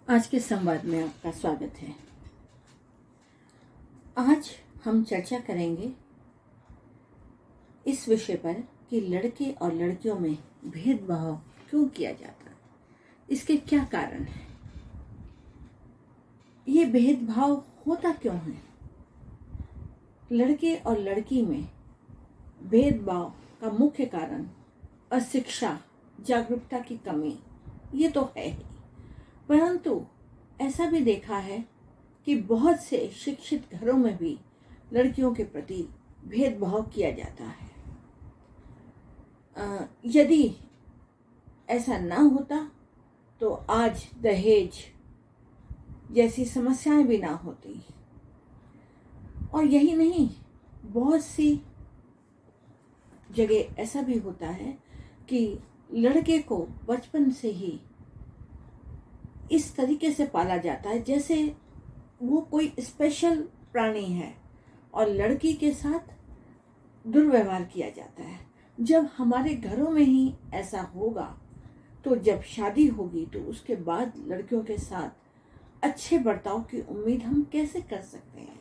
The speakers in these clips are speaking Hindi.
आज के संवाद में आपका स्वागत है। आज हम चर्चा करेंगे इस विषय पर कि लड़के और लड़कियों में भेदभाव क्यों किया जाता है, इसके क्या कारण हैं, ये भेदभाव होता क्यों है। लड़के और लड़की में भेदभाव का मुख्य कारण अशिक्षा, जागरूकता की कमी ये तो है ही, परंतु ऐसा भी देखा है कि बहुत से शिक्षित घरों में भी लड़कियों के प्रति भेदभाव किया जाता है। यदि ऐसा ना होता तो आज दहेज जैसी समस्याएं भी ना होती। और यही नहीं, बहुत सी जगह ऐसा भी होता है कि लड़के को बचपन से ही इस तरीके से पाला जाता है जैसे वो कोई स्पेशल प्राणी है और लड़की के साथ दुर्व्यवहार किया जाता है। जब हमारे घरों में ही ऐसा होगा तो जब शादी होगी तो उसके बाद लड़कियों के साथ अच्छे बर्ताव की उम्मीद हम कैसे कर सकते हैं।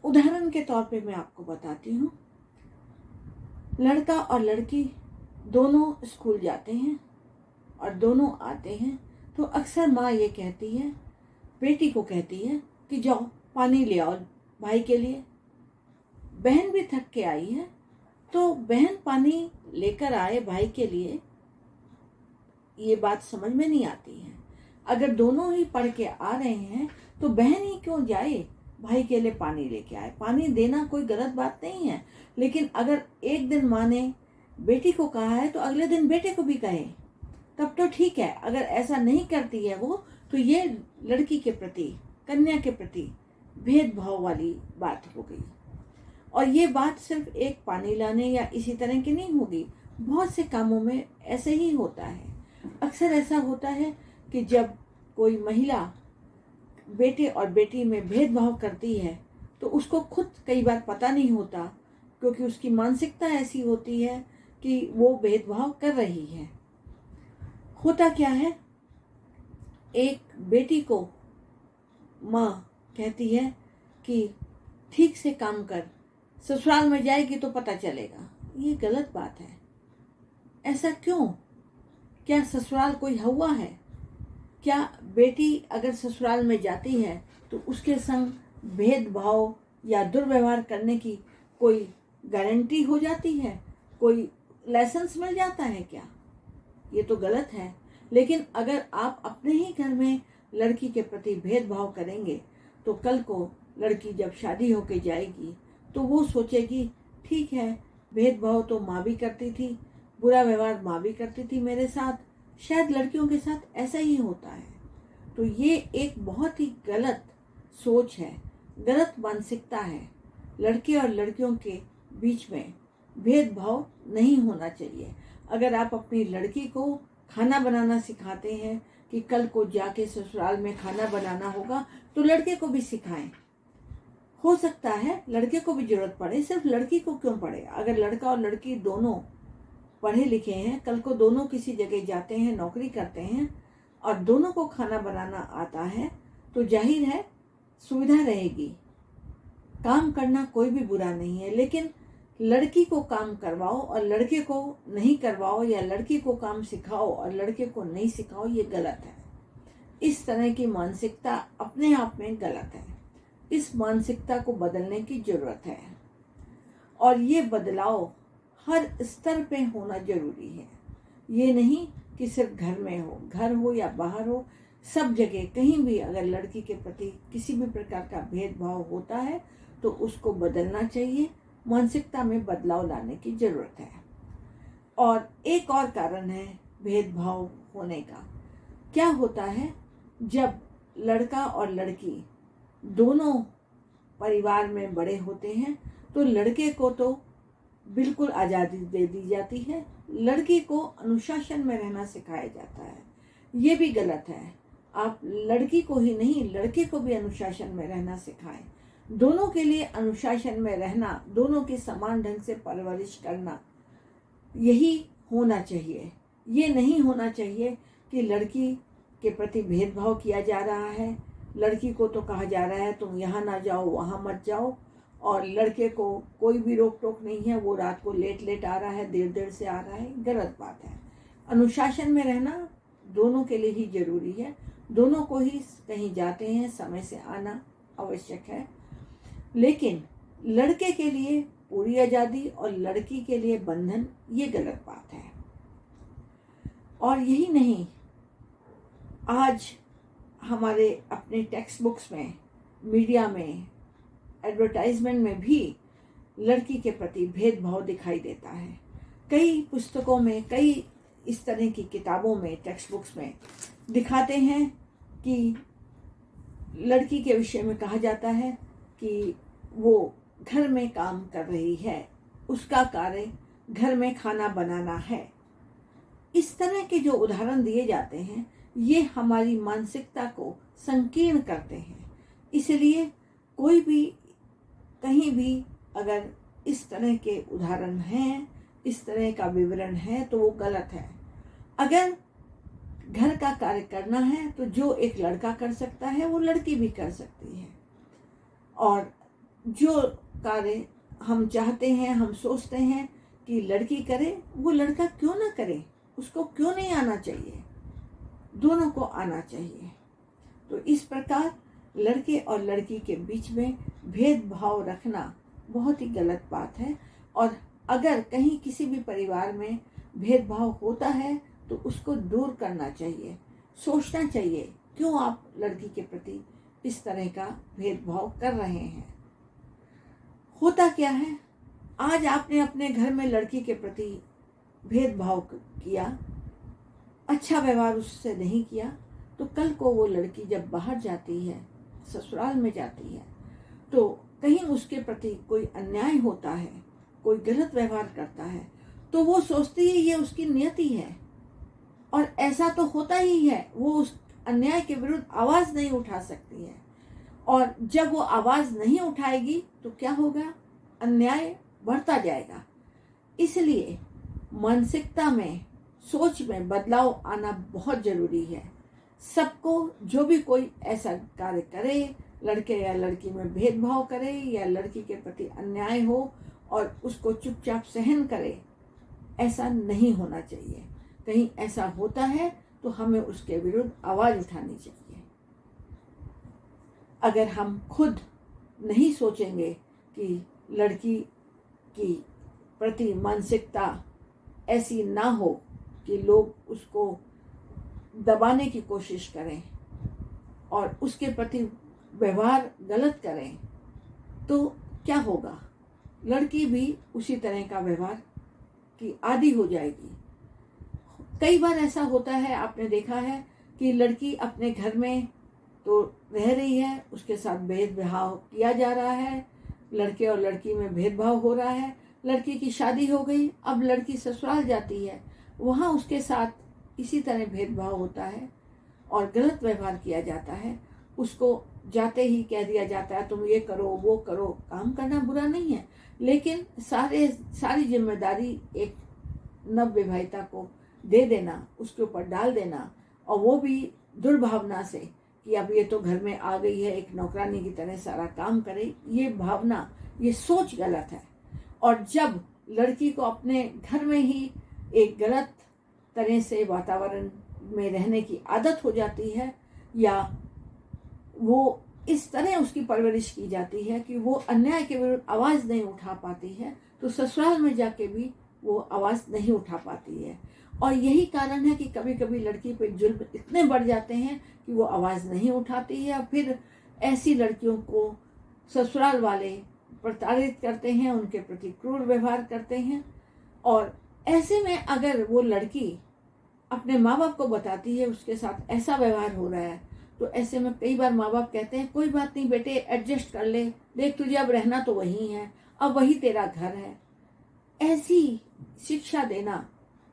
उदाहरण के तौर पे मैं आपको बताती हूँ, लड़का और लड़की दोनों स्कूल जाते हैं और दोनों आते हैं तो अक्सर माँ ये कहती है, बेटी को कहती है कि जाओ पानी ले आओ भाई के लिए। बहन भी थक के आई है तो बहन पानी लेकर आए भाई के लिए, ये बात समझ में नहीं आती है। अगर दोनों ही पढ़ के आ रहे हैं तो बहन ही क्यों जाए भाई के लिए पानी लेके आए। पानी देना कोई गलत बात नहीं है, लेकिन अगर एक दिन माँ ने बेटी को कहा है तो अगले दिन बेटे को भी कहे तब तो ठीक है। अगर ऐसा नहीं करती है वो तो ये लड़की के प्रति, कन्या के प्रति भेदभाव वाली बात हो गई। और ये बात सिर्फ एक पानी लाने या इसी तरह की नहीं होगी, बहुत से कामों में ऐसे ही होता है। अक्सर ऐसा होता है कि जब कोई महिला बेटे और बेटी में भेदभाव करती है तो उसको खुद कई बार पता नहीं होता, क्योंकि उसकी मानसिकता ऐसी होती है कि वो भेदभाव कर रही है। होता क्या है, एक बेटी को माँ कहती है कि ठीक से काम कर, ससुराल में जाएगी तो पता चलेगा। ये गलत बात है। ऐसा क्यों? क्या ससुराल कोई हवा है? क्या बेटी अगर ससुराल में जाती है तो उसके संग भेदभाव या दुर्व्यवहार करने की कोई गारंटी हो जाती है? कोई लाइसेंस मिल जाता है क्या? ये तो गलत है। लेकिन अगर आप अपने ही घर में लड़की के प्रति भेदभाव करेंगे तो कल को लड़की जब शादी होके जाएगी तो वो सोचेगी ठीक है, भेदभाव तो माँ भी करती थी, बुरा व्यवहार माँ भी करती थी मेरे साथ, शायद लड़कियों के साथ ऐसा ही होता है। तो ये एक बहुत ही गलत सोच है, गलत मानसिकता है। लड़के और लड़कियों के बीच में भेदभाव नहीं होना चाहिए। अगर आप अपनी लड़की को खाना बनाना सिखाते हैं कि कल को जाके ससुराल में खाना बनाना होगा तो लड़के को भी सिखाएं। हो सकता है लड़के को भी जरूरत पड़े, सिर्फ लड़की को क्यों पड़े। अगर लड़का और लड़की दोनों पढ़े लिखे हैं, कल को दोनों किसी जगह जाते हैं, नौकरी करते हैं और दोनों को खाना बनाना आता है तो जाहिर है सुविधा रहेगी। काम करना कोई भी बुरा नहीं है, लेकिन लड़की को काम करवाओ और लड़के को नहीं करवाओ, या लड़की को काम सिखाओ और लड़के को नहीं सिखाओ, ये गलत है। इस तरह की मानसिकता अपने आप में गलत है। इस मानसिकता को बदलने की जरूरत है और ये बदलाव हर स्तर पे होना जरूरी है। ये नहीं कि सिर्फ घर में हो, घर हो या बाहर हो, सब जगह कहीं भी अगर लड़की के प्रति किसी भी प्रकार का भेदभाव होता है तो उसको बदलना चाहिए, मानसिकता में बदलाव लाने की जरूरत है। और एक और कारण है भेदभाव होने का। क्या होता है, जब लड़का और लड़की दोनों परिवार में बड़े होते हैं तो लड़के को तो बिल्कुल आज़ादी दे दी जाती है, लड़की को अनुशासन में रहना सिखाया जाता है। ये भी गलत है। आप लड़की को ही नहीं, लड़के को भी अनुशासन में रहना सिखाएं। दोनों के लिए अनुशासन में रहना, दोनों की समान ढंग से परवरिश करना, यही होना चाहिए। ये नहीं होना चाहिए कि लड़की के प्रति भेदभाव किया जा रहा है। लड़की को तो कहा जा रहा है तुम यहाँ ना जाओ, वहाँ मत जाओ, और लड़के को कोई भी रोक टोक नहीं है, वो रात को लेट आ रहा है, देर से आ रहा है। गलत बात है। अनुशासन में रहना दोनों के लिए ही जरूरी है। दोनों को ही कहीं जाते हैं समय से आना आवश्यक है, लेकिन लड़के के लिए पूरी आज़ादी और लड़की के लिए बंधन, ये गलत बात है। और यही नहीं, आज हमारे अपने टेक्स्ट बुक्स में, मीडिया में, एडवर्टाइजमेंट में भी लड़की के प्रति भेदभाव दिखाई देता है। कई पुस्तकों में, कई इस तरह की किताबों में, टेक्स्ट बुक्स में दिखाते हैं कि लड़की के विषय में कहा जाता है कि वो घर में काम कर रही है, उसका कार्य घर में खाना बनाना है। इस तरह के जो उदाहरण दिए जाते हैं, ये हमारी मानसिकता को संकीर्ण करते हैं। इसलिए कोई भी कहीं भी अगर इस तरह के उदाहरण हैं, इस तरह का विवरण है, तो वो गलत है। अगर घर का कार्य करना है तो जो एक लड़का कर सकता है वो लड़की भी कर सकती है। और जो कार्य हम चाहते हैं, हम सोचते हैं कि लड़की करे, वो लड़का क्यों ना करे? उसको क्यों नहीं आना चाहिए? दोनों को आना चाहिए। तो इस प्रकार लड़के और लड़की के बीच में भेदभाव रखना बहुत ही गलत बात है। और अगर कहीं किसी भी परिवार में भेदभाव होता है तो उसको दूर करना चाहिए। सोचना चाहिए क्यों आप लड़की के प्रति इस तरह का भेदभाव कर रहे हैं। होता क्या है, आज आपने अपने घर में लड़की के प्रति भेदभाव किया, अच्छा व्यवहार उससे नहीं किया, तो कल को वो लड़की जब बाहर जाती है, ससुराल में जाती है, तो कहीं उसके प्रति कोई अन्याय होता है, कोई गलत व्यवहार करता है, तो वो सोचती है ये उसकी नियति है। और ऐसा तो होता ही है, वो उस अन्याय के विरुद्ध आवाज़ नहीं उठा सकती है। और जब वो आवाज़ नहीं उठाएगी तो क्या होगा? अन्याय बढ़ता जाएगा। इसलिए मानसिकता में, सोच में बदलाव आना बहुत ज़रूरी है। सबको, जो भी कोई ऐसा कार्य करे, लड़के या लड़की में भेदभाव करे या लड़की के प्रति अन्याय हो और उसको चुपचाप सहन करे, ऐसा नहीं होना चाहिए। कहीं ऐसा होता है तो हमें उसके विरुद्ध आवाज़ उठानी चाहिए। अगर हम खुद नहीं सोचेंगे कि लड़की की प्रति मानसिकता ऐसी ना हो कि लोग उसको दबाने की कोशिश करें और उसके प्रति व्यवहार गलत करें, तो क्या होगा? लड़की भी उसी तरह का व्यवहार की आदी हो जाएगी। कई बार ऐसा होता है, आपने देखा है कि लड़की अपने घर में तो रह रही है, उसके साथ भेदभाव किया जा रहा है, लड़के और लड़की में भेदभाव हो रहा है। लड़की की शादी हो गई, अब लड़की ससुराल जाती है, वहाँ उसके साथ इसी तरह भेदभाव होता है और गलत व्यवहार किया जाता है। उसको जाते ही कह दिया जाता है तुम ये करो, वो करो। काम करना बुरा नहीं है, लेकिन सारी जिम्मेदारी एक नवविवाहिता को दे देना, उसके ऊपर डाल देना, और वो भी दुर्भावना से कि अब ये तो घर में आ गई है, एक नौकरानी की तरह सारा काम करे, ये भावना, ये सोच गलत है। और जब लड़की को अपने घर में ही एक गलत तरह से वातावरण में रहने की आदत हो जाती है, या वो इस तरह उसकी परवरिश की जाती है कि वो अन्याय के विरुद्ध आवाज़ नहीं उठा पाती है, तो ससुराल में जाके भी वो आवाज़ नहीं उठा पाती है। और यही कारण है कि कभी कभी लड़की पे जुल्म इतने बढ़ जाते हैं कि वो आवाज़ नहीं उठाती है। फिर ऐसी लड़कियों को ससुराल वाले प्रताड़ित करते हैं, उनके प्रति क्रूर व्यवहार करते हैं। और ऐसे में अगर वो लड़की अपने माँ बाप को बताती है उसके साथ ऐसा व्यवहार हो रहा है, तो ऐसे में कई बार माँ बाप कहते हैं कोई बात नहीं बेटे, एडजस्ट कर ले, देख तुझे अब रहना तो वही है, अब वही तेरा घर है। ऐसी शिक्षा देना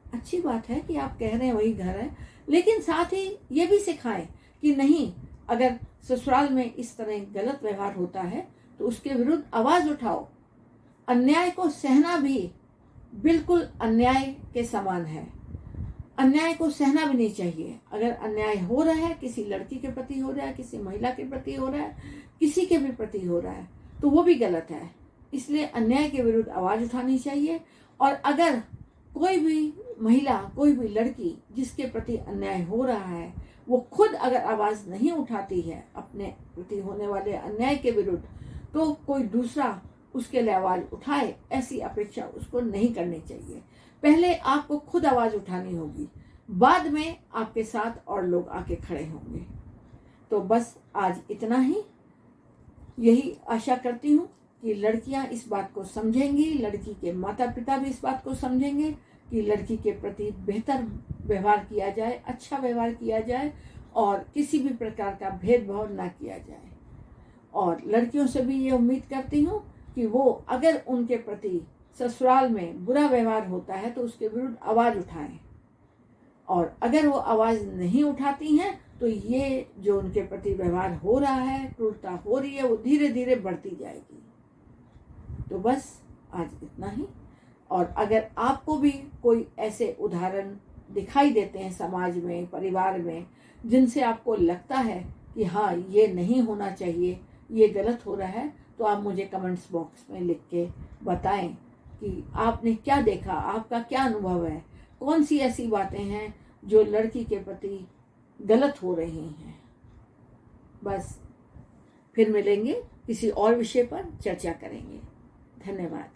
अच्छी बात है कि आप कह रहे हैं वही घर है, लेकिन साथ ही ये भी सिखाएं कि नहीं, अगर ससुराल में इस तरह गलत व्यवहार होता है तो उसके विरुद्ध आवाज़ उठाओ। अन्याय को सहना भी बिल्कुल अन्याय के समान है। अन्याय को सहना भी नहीं चाहिए। अगर अन्याय हो रहा है, किसी लड़की के प्रति हो रहा है, किसी महिला के प्रति हो रहा है, किसी के भी प्रति हो रहा है, तो वो भी गलत है। इसलिए अन्याय के विरुद्ध आवाज़ उठानी चाहिए। और अगर कोई भी महिला, कोई भी लड़की जिसके प्रति अन्याय हो रहा है, वो खुद अगर आवाज़ नहीं उठाती है अपने प्रति होने वाले अन्याय के विरुद्ध, तो कोई दूसरा उसके लिए आवाज़ उठाए, ऐसी अपेक्षा उसको नहीं करनी चाहिए। पहले आपको खुद आवाज़ उठानी होगी, बाद में आपके साथ और लोग आके खड़े होंगे। तो बस आज इतना ही। यही आशा करती हूँ कि लड़कियाँ इस बात को समझेंगी, लड़की के माता पिता भी इस बात को समझेंगे कि लड़की के प्रति बेहतर व्यवहार किया जाए, अच्छा व्यवहार किया जाए और किसी भी प्रकार का भेदभाव ना किया जाए। और लड़कियों से भी ये उम्मीद करती हूँ कि वो अगर उनके प्रति ससुराल में बुरा व्यवहार होता है तो उसके विरुद्ध आवाज़ उठाएं, और अगर वो आवाज़ नहीं उठाती हैं तो ये जो उनके प्रति व्यवहार हो रहा है, क्रूरता हो रही है, वो धीरे धीरे बढ़ती जाएगी। तो बस आज इतना ही। और अगर आपको भी कोई ऐसे उदाहरण दिखाई देते हैं समाज में, परिवार में, जिनसे आपको लगता है कि हाँ ये नहीं होना चाहिए, ये गलत हो रहा है, तो आप मुझे कमेंट्स बॉक्स में लिख के बताएं कि आपने क्या देखा, आपका क्या अनुभव है, कौन सी ऐसी बातें हैं जो लड़की के प्रति गलत हो रही हैं। बस फिर मिलेंगे, किसी और विषय पर चर्चा करेंगे। धन्यवाद।